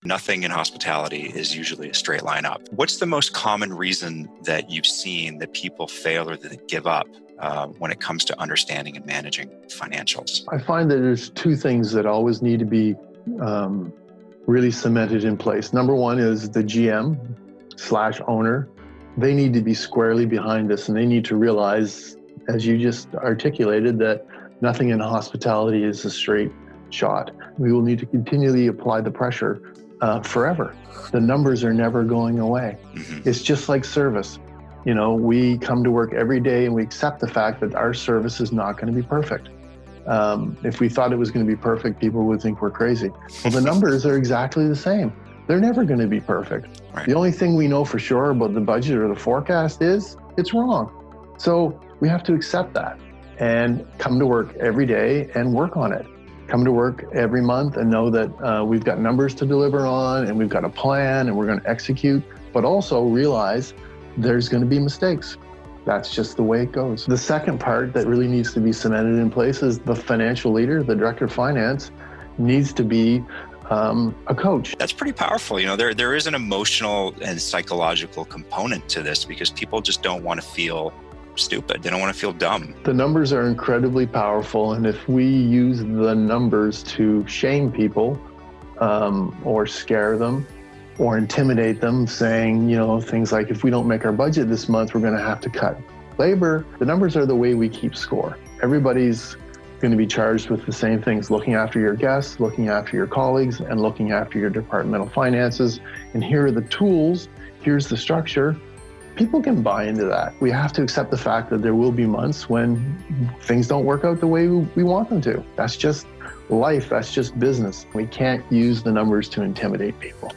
Nothing in hospitality is usually a straight line up. What's the most common reason that you've seen that people fail or that they give up when it comes to understanding and managing financials? I find that there's two things that always need to be really cemented in place. Number one is the GM/owner. They need to be squarely behind this, and they need to realize, as you just articulated, that nothing in hospitality is a straight shot. We will need to continually apply the pressure forever. The numbers are never going away. Mm-hmm. It's just like service. You know, we come to work every day and we accept the fact that our service is not going to be perfect. If we thought it was going to be perfect, people would think we're crazy. Well, the numbers are exactly the same. They're never going to be perfect. Right. The only thing we know for sure about the budget or the forecast is it's wrong. So we have to accept that and come to work every day and work on it. Come to work every month and know that we've got numbers to deliver on and we've got a plan and we're going to execute, but also realize there's going to be mistakes. That's just the way it goes. The second part that really needs to be cemented in place is the financial leader, the director of finance, needs to be a coach. That's pretty powerful. You know, there is an emotional and psychological component to this because people just don't want to feel stupid. They don't want to feel dumb. The numbers are incredibly powerful. And if we use the numbers to shame people or scare them or intimidate them, saying, you know, things like, if we don't make our budget this month, we're going to have to cut labor. The numbers are the way we keep score. Everybody's going to be charged with the same things: looking after your guests, looking after your colleagues, and looking after your departmental finances. And here are the tools. Here's the structure. People can buy into that. We have to accept the fact that there will be months when things don't work out the way we want them to. That's just life. That's just business. We can't use the numbers to intimidate people.